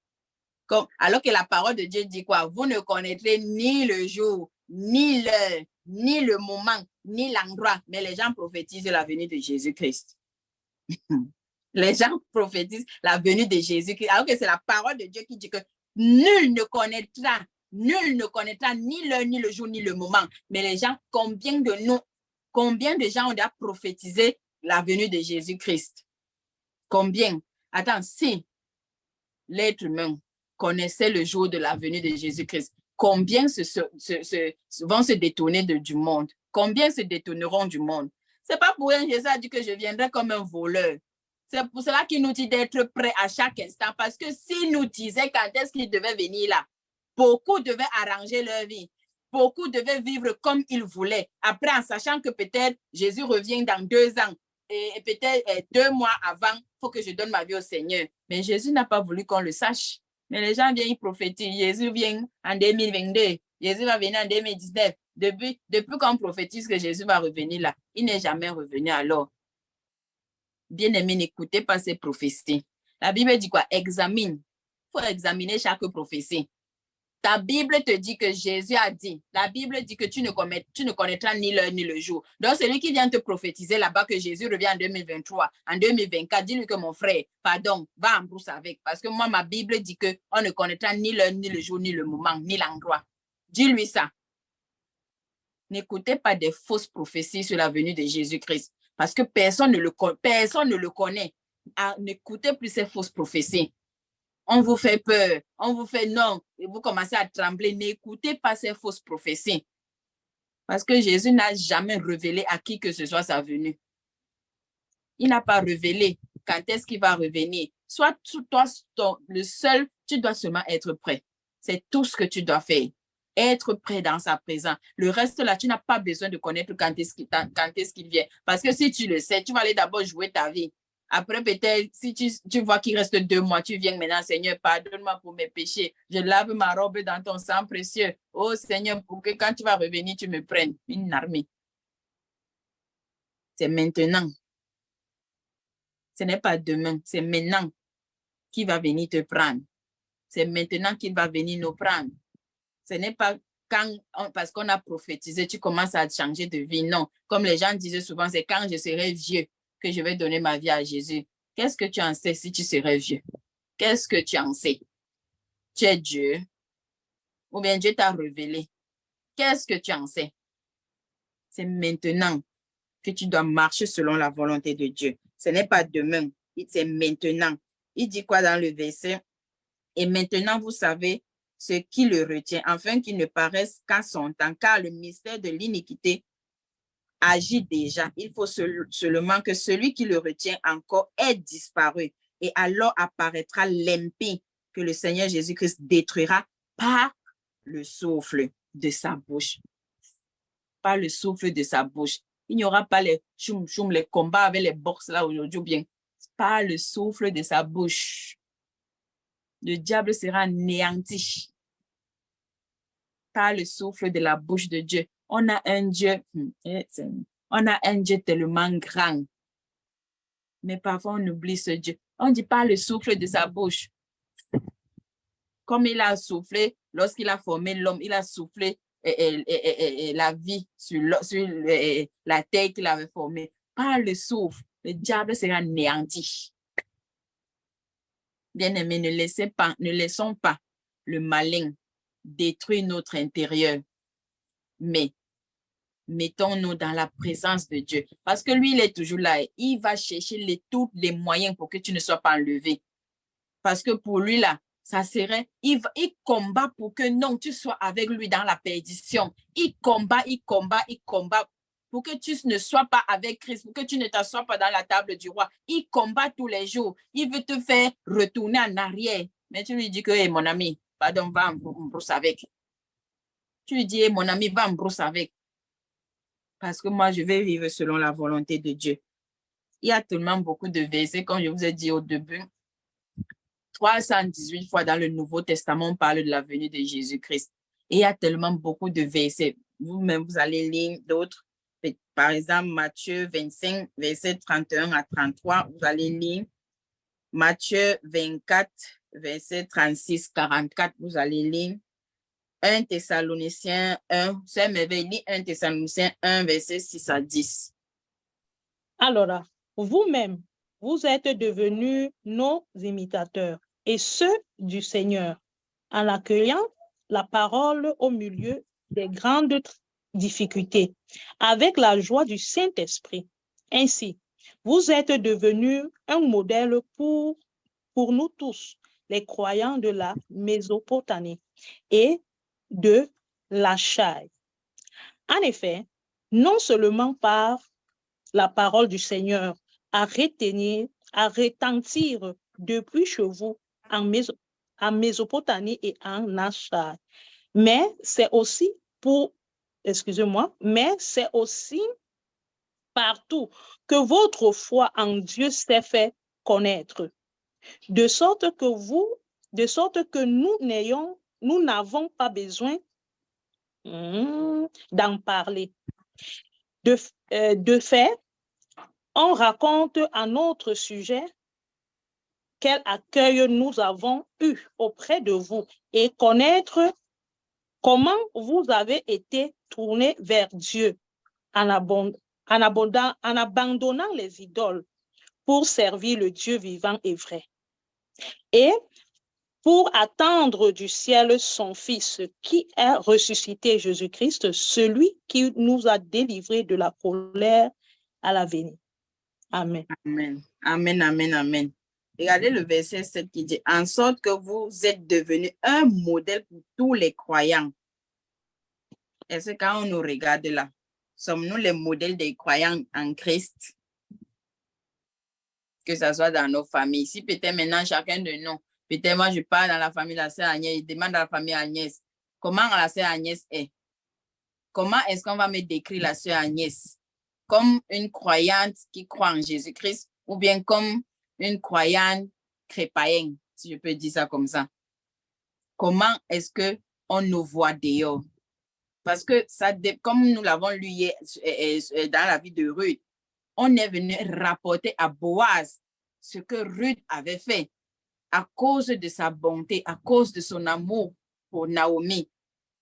Alors que la parole de Dieu dit quoi? Vous ne connaîtrez ni le jour, ni l'heure, ni le moment, ni l'endroit, mais les gens prophétisent la venue de Jésus-Christ. Les gens prophétisent la venue de Jésus-Christ, alors que c'est la parole de Dieu qui dit que nul ne connaîtra ni l'heure, ni le jour, ni le moment. Mais les gens, combien de gens ont déjà prophétisé la venue de Jésus-Christ? Combien? Attends, si l'être humain connaissait le jour de la venue de Jésus-Christ, combien vont se détourner du monde? Combien se détourneront du monde? C'est pas pour rien que Jésus a dit que je viendrai comme un voleur. C'est pour cela qu'il nous dit d'être prêts à chaque instant. Parce que s'il nous disait quand est-ce qu'il devait venir là, beaucoup devaient arranger leur vie. Beaucoup devaient vivre comme ils voulaient. Après, en sachant que peut-être Jésus revient dans 2 ans et peut-être 2 mois avant, il faut que je donne ma vie au Seigneur. Mais Jésus n'a pas voulu qu'on le sache. Mais les gens viennent, ils prophétisent. Jésus vient en 2022. Jésus va venir en 2019. Depuis qu'on prophétise que Jésus va revenir là, il n'est jamais revenu alors. Bien-aimé, n'écoutez pas ces prophéties. La Bible dit quoi? Examine. Il faut examiner chaque prophétie. Ta Bible te dit que Jésus a dit. La Bible dit que tu ne connaîtras ni l'heure ni le jour. Donc, celui qui vient te prophétiser là-bas que Jésus revient en 2023, en 2024, dis-lui que mon frère, pardon, va en brousse avec. Parce que moi, ma Bible dit qu'on ne connaîtra ni l'heure, ni le jour, ni le moment, ni l'endroit. Dis-lui ça. N'écoutez pas des fausses prophéties sur la venue de Jésus-Christ. Parce que personne ne le connaît. N'écoutez plus ces fausses prophéties. On vous fait peur, on vous fait non, et vous commencez à trembler. N'écoutez pas ces fausses prophéties. Parce que Jésus n'a jamais révélé à qui que ce soit sa venue. Il n'a pas révélé quand est-ce qu'il va revenir. Soit toi, le seul, tu dois seulement être prêt. C'est tout ce que tu dois faire. Être prêt dans sa présence. Le reste là, tu n'as pas besoin de connaître quand est-ce qu'il vient. Parce que si tu le sais, tu vas aller d'abord jouer ta vie. Après, peut-être, si tu vois qu'il reste 2 mois, tu viens maintenant, Seigneur, pardonne-moi pour mes péchés. Je lave ma robe dans ton sang précieux. Oh Seigneur, pour que quand tu vas revenir, tu me prennes une armée. C'est maintenant. Ce n'est pas demain, c'est maintenant qu'il va venir te prendre. C'est maintenant qu'il va venir nous prendre. Ce n'est pas parce qu'on a prophétisé, tu commences à changer de vie. Non, comme les gens disaient souvent, c'est quand je serai vieux que je vais donner ma vie à Jésus. Qu'est-ce que tu en sais si tu serais vieux? Qu'est-ce que tu en sais? Tu es Dieu? Ou bien Dieu t'a révélé? Qu'est-ce que tu en sais? C'est maintenant que tu dois marcher selon la volonté de Dieu. Ce n'est pas demain, c'est maintenant. Il dit quoi dans le verset? Et maintenant, vous savez ce qui le retient, afin qu'il ne paraisse qu'à son temps, car le mystère de l'iniquité agit déjà. Il faut seulement que celui qui le retient encore ait disparu. Et alors apparaîtra l'impie que le Seigneur Jésus-Christ détruira par le souffle de sa bouche. Par le souffle de sa bouche. Il n'y aura pas les choum-choum, les combats avec les box là aujourd'hui ou bien. Par le souffle de sa bouche. Le diable sera anéanti. Par le souffle de la bouche de Dieu. On a un Dieu tellement grand. Mais parfois, on oublie ce Dieu. On dit par le souffle de sa bouche. Comme il a soufflé, lorsqu'il a formé l'homme, il a soufflé la vie sur la terre qu'il avait formée. Par le souffle, le diable sera anéanti. Bien-aimés, ne laissons pas le malin détruire notre intérieur, mais mettons-nous dans la présence de Dieu. Parce que lui, il est toujours là. Il va chercher tous les moyens pour que tu ne sois pas enlevé. Parce que pour lui, là, ça serait, il combat pour que non, tu sois avec lui dans la perdition. Il combat pour que tu ne sois pas avec Christ, pour que tu ne t'assoies pas dans la table du roi. Il combat tous les jours. Il veut te faire retourner en arrière. Mais tu lui dis que, hey, mon ami, pardon, va en brousse avec. Tu lui dis, hey, mon ami, va en brousse avec. Parce que moi, je vais vivre selon la volonté de Dieu. Il y a tellement beaucoup de versets, comme je vous ai dit au début. 318 fois dans le Nouveau Testament, on parle de la venue de Jésus-Christ. Et il y a tellement beaucoup de versets. Vous-même, vous allez lire d'autres. Par exemple, Matthieu 25, versets 31 à 33. Vous allez lire Matthieu 24, versets 36, 44. Vous allez lire 1 Thessaloniciens 1. C'est merveilleux, 1 Thessaloniciens 1, verset 6 à 10. Alors, vous-même, vous êtes devenus nos imitateurs et ceux du Seigneur, en accueillant la parole au milieu des grandes difficultés, avec la joie du Saint-Esprit. Ainsi, vous êtes devenus un modèle pour nous tous, les croyants de la Mésopotamie et de l'Achaïe. En effet, non seulement par la parole du Seigneur à retentir depuis chez vous en Mésopotamie et en Achaïe. Mais c'est aussi mais c'est aussi partout que votre foi en Dieu s'est fait connaître, de sorte que nous n'avons pas besoin d'en parler. De fait, on raconte à notre sujet quel accueil nous avons eu auprès de vous et connaître comment vous avez été tournés vers Dieu en abandonnant les idoles pour servir le Dieu vivant et vrai. Et pour attendre du ciel son Fils qui est ressuscité, Jésus-Christ, celui qui nous a délivrés de la colère à l'avenir. Amen. Amen. Amen, amen, amen. Regardez le verset 7 qui dit, en sorte que vous êtes devenus un modèle pour tous les croyants. Est-ce que quand on nous regarde là, sommes-nous les modèles des croyants en Christ? Que ce soit dans nos familles. Si peut-être maintenant chacun de nous, peut-être moi je pars dans la famille de la sœur Agnès, je demande à la famille Agnès, comment la sœur Agnès est? Comment est-ce qu'on va me décrire la sœur Agnès? Comme une croyante qui croit en Jésus-Christ ou bien comme une croyante chrétienne, si je peux dire ça comme ça. Comment est-ce qu'on nous voit dehors? Parce que ça, comme nous l'avons lu hier, dans la vie de Ruth, on est venu rapporter à Boaz ce que Ruth avait fait à cause de sa bonté, à cause de son amour pour Naomi.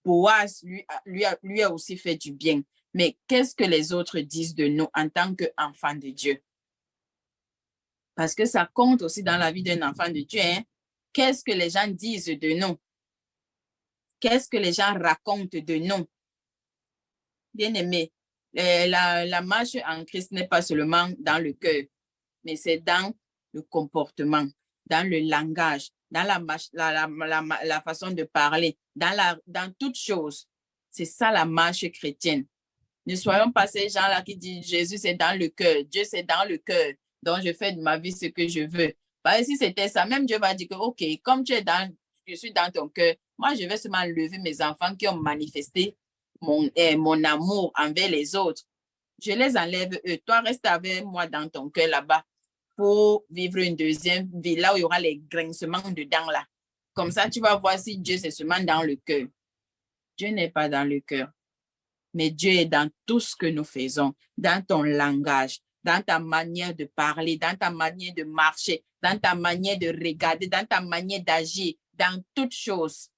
Boaz lui a aussi fait du bien. Mais qu'est-ce que les autres disent de nous en tant qu'enfants de Dieu? Parce que ça compte aussi dans la vie d'un enfant de Dieu. Hein? Qu'est-ce que les gens disent de nous? Qu'est-ce que les gens racontent de nous? Bien-aimés, la marche en Christ n'est pas seulement dans le cœur, mais c'est dans le comportement, dans le langage, dans la façon de parler, dans toutes choses. C'est ça la marche chrétienne. Ne soyons pas ces gens-là qui disent Jésus c'est dans le cœur, Dieu c'est dans le cœur, donc je fais de ma vie ce que je veux. Parce que si c'était ça, même Dieu va dire que ok, comme tu es dans je suis dans ton cœur, moi, je vais seulement lever mes enfants qui ont manifesté mon amour envers les autres. Je les enlève eux. Toi, reste avec moi dans ton cœur là-bas pour vivre une deuxième vie, là où il y aura les grincements dedans là. Comme ça, tu vas voir si Dieu c'est seulement dans le cœur. Dieu n'est pas dans le cœur, mais Dieu est dans tout ce que nous faisons, dans ton langage, dans ta manière de parler, dans ta manière de marcher, dans ta manière de regarder, dans ta manière d'agir, dans toutes choses.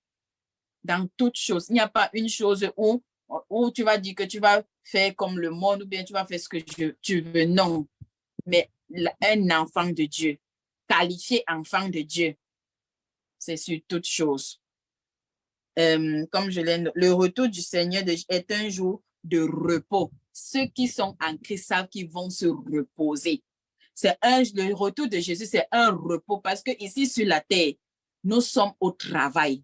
Dans toutes choses. Il n'y a pas une chose où tu vas dire que tu vas faire comme le monde ou bien tu vas faire ce que tu veux. Non. Mais un enfant de Dieu, qualifié enfant de Dieu, c'est sur toutes choses. Comme je l'ai dit, le retour du Seigneur est un jour de repos. Ceux qui sont en Christ savent qu'ils vont se reposer. Le retour de Jésus, c'est un repos parce que ici sur la terre, nous sommes au travail.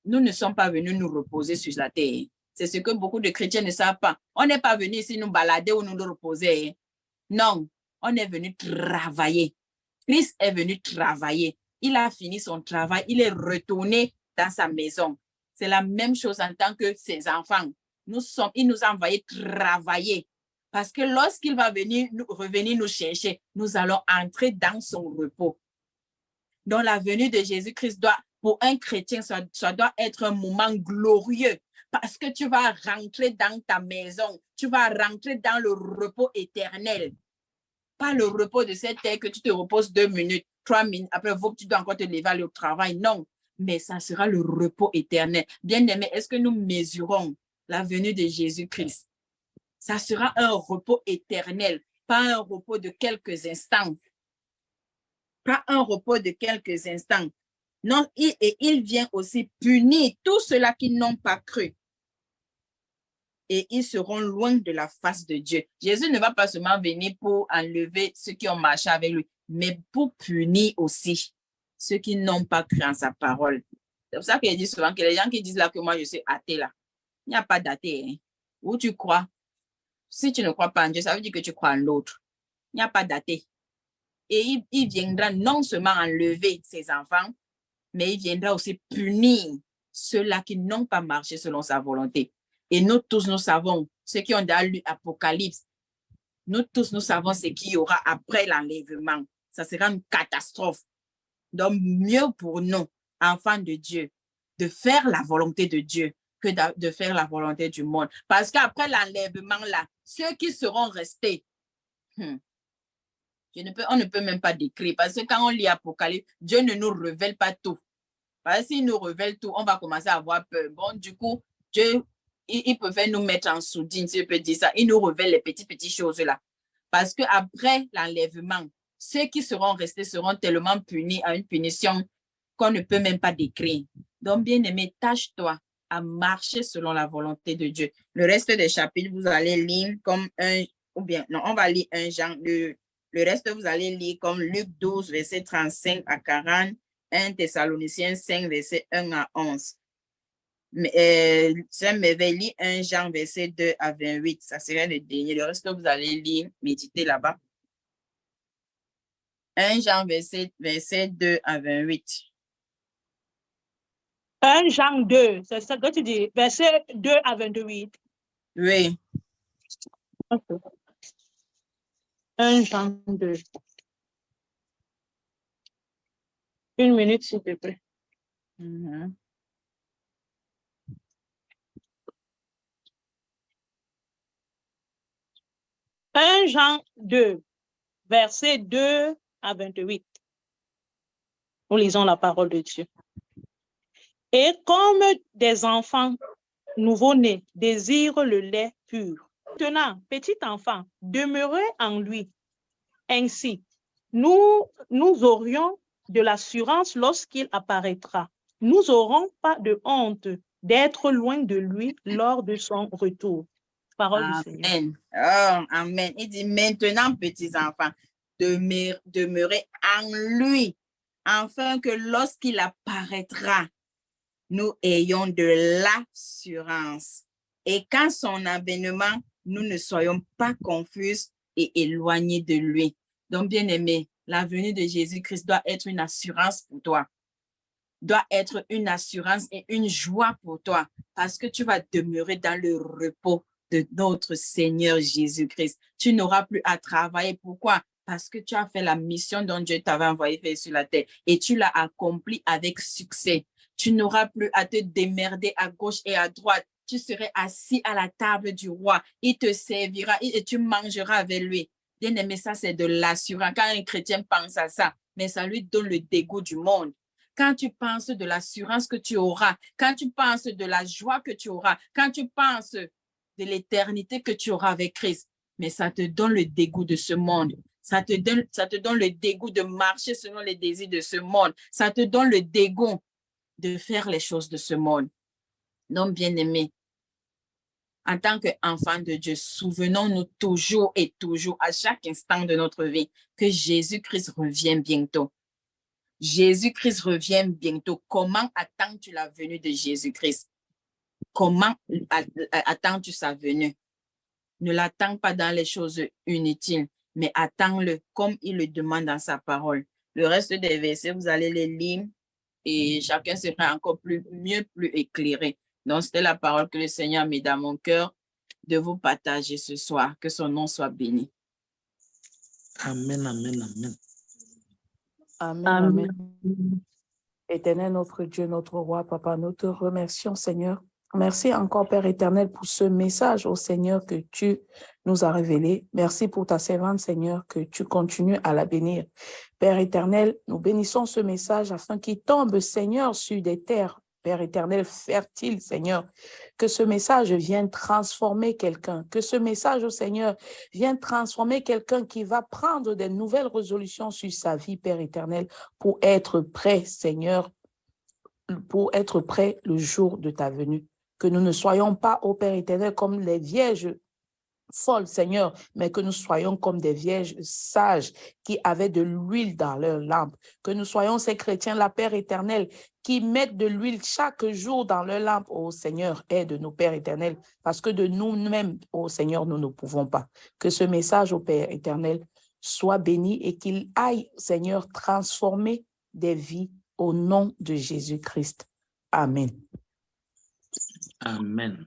Nous ne sommes pas venus nous reposer sur la terre. C'est ce que beaucoup de chrétiens ne savent pas. On n'est pas venu ici nous balader ou nous reposer. Non, on est venu travailler. Christ est venu travailler. Il a fini son travail. Il est retourné dans sa maison. C'est la même chose en tant que ses enfants. Il nous a envoyé travailler. Parce que lorsqu'il va revenir nous chercher, nous allons entrer dans son repos. Donc la venue de Jésus-Christ pour un chrétien, ça doit être un moment glorieux parce que tu vas rentrer dans ta maison, tu vas rentrer dans le repos éternel. Pas le repos de cette terre que tu te reposes 2 minutes, 3 minutes, après tu dois encore te lever aller au travail. Non, mais ça sera le repos éternel. Bien-aimés, est-ce que nous mesurons la venue de Jésus-Christ? Ça sera un repos éternel, pas un repos de quelques instants. Pas un repos de quelques instants. Non, il vient aussi punir tous ceux-là qui n'ont pas cru. Et ils seront loin de la face de Dieu. Jésus ne va pas seulement venir pour enlever ceux qui ont marché avec lui, mais pour punir aussi ceux qui n'ont pas cru en sa parole. C'est pour ça qu'il dit souvent que les gens qui disent là que moi je suis athée là, il n'y a pas d'athée. Hein. Où tu crois? Si tu ne crois pas en Dieu, ça veut dire que tu crois en l'autre. Il n'y a pas d'athée. Et il viendra non seulement enlever ses enfants, mais il viendra aussi punir ceux-là qui n'ont pas marché selon sa volonté. Et nous tous, nous savons, ceux qui ont déjà lu Apocalypse, nous tous, nous savons ce qu'il y aura après l'enlèvement. Ça sera une catastrophe. Donc, mieux pour nous, enfants de Dieu, de faire la volonté de Dieu que de faire la volonté du monde. Parce qu'après l'enlèvement, là, ceux qui seront restés, on ne peut même pas décrire. Parce que quand on lit Apocalypse, Dieu ne nous révèle pas tout. Parce que s'il nous révèle tout, on va commencer à avoir peur. Bon, du coup, Dieu, il peut nous mettre en sourdine, si je peux dire ça. Il nous révèle les petites choses là. Parce qu'après l'enlèvement, ceux qui seront restés seront tellement punis à une punition qu'on ne peut même pas décrire. Donc, bien aimé, tâche-toi à marcher selon la volonté de Dieu. Le reste des chapitres, vous allez lire comme on va lire un Jean. Le reste, vous allez lire comme Luc 12, verset 35 à 40, 1 Thessaloniciens 5, verset 1 à 11. Mais lire 1 Jean, verset 2 à 28. Ça serait le dernier. Le reste, vous allez lire, méditer là-bas. 1 Jean, verset 2 à 28. 1 Jean 2, c'est ça que tu dis, verset 2 à 28. Oui. Okay. 1 Jean 2. Une minute, s'il te plaît. 1 Jean 2, verset 2 à 28. Nous lisons la parole de Dieu. Et comme des enfants nouveau-nés désirent le lait pur. Maintenant, petit enfant, demeurez en lui. Ainsi, nous aurions de l'assurance lorsqu'il apparaîtra. Nous n'aurons pas de honte d'être loin de lui lors de son retour. Parole du Seigneur. Amen. Oh, amen. Il dit maintenant, petits enfants, demeurez en lui, afin que lorsqu'il apparaîtra, nous ayons de l'assurance. Et quand son avènement, nous ne soyons pas confus et éloignés de lui. Donc, bien-aimé, la venue de Jésus-Christ doit être une assurance pour toi. doit être une assurance et une joie pour toi parce que tu vas demeurer dans le repos de notre Seigneur Jésus-Christ. Tu n'auras plus à travailler. Pourquoi? Parce que tu as fait la mission dont Dieu t'avait envoyé faire sur la terre et tu l'as accompli avec succès. Tu n'auras plus à te démerder à gauche et à droite. Tu serais assis à la table du roi. Il te servira et tu mangeras avec lui. Bien aimé, ça, c'est de l'assurance. Quand un chrétien pense à ça, mais ça lui donne le dégoût du monde. Quand tu penses de l'assurance que tu auras, quand tu penses de la joie que tu auras, quand tu penses de l'éternité que tu auras avec Christ, mais ça te donne le dégoût de ce monde. Ça te donne le dégoût de marcher selon les désirs de ce monde. Ça te donne le dégoût de faire les choses de ce monde. Donc, bien-aimé, en tant qu'enfant de Dieu, souvenons-nous toujours et toujours, à chaque instant de notre vie, que Jésus-Christ revient bientôt. Jésus-Christ revient bientôt. Comment attends-tu la venue de Jésus-Christ? Comment attends-tu sa venue? Ne l'attends pas dans les choses inutiles, mais attends-le comme il le demande dans sa parole. Le reste des versets, vous allez les lire et chacun sera encore plus éclairé. Donc, c'était la parole que le Seigneur a mis dans mon cœur de vous partager ce soir. Que son nom soit béni. Amen, amen, amen. Amen, amen. Éternel, notre Dieu, notre roi, Papa, nous te remercions, Seigneur. Merci encore, Père éternel, pour ce message, au Seigneur, que tu nous as révélé. Merci pour ta servante, Seigneur, que tu continues à la bénir. Père éternel, nous bénissons ce message afin qu'il tombe, Seigneur, sur des terres, Père éternel, fertile, Seigneur, que ce message vienne transformer quelqu'un, que ce message, au Seigneur, vienne transformer quelqu'un qui va prendre des nouvelles résolutions sur sa vie, Père éternel, pour être prêt, Seigneur, pour être prêt le jour de ta venue. Que nous ne soyons pas, ô Père éternel, comme les vierges folles, Seigneur, mais que nous soyons comme des vierges sages qui avaient de l'huile dans leur lampe. Que nous soyons ces chrétiens-là, Père éternel, qui mettent de l'huile chaque jour dans leur lampe. Ô Seigneur, aide-nous, Père éternel, parce que de nous-mêmes, ô Seigneur, nous ne pouvons pas. Que ce message, ô Père éternel, soit béni et qu'il aille, Seigneur, transformer des vies au nom de Jésus-Christ. Amen. Amen.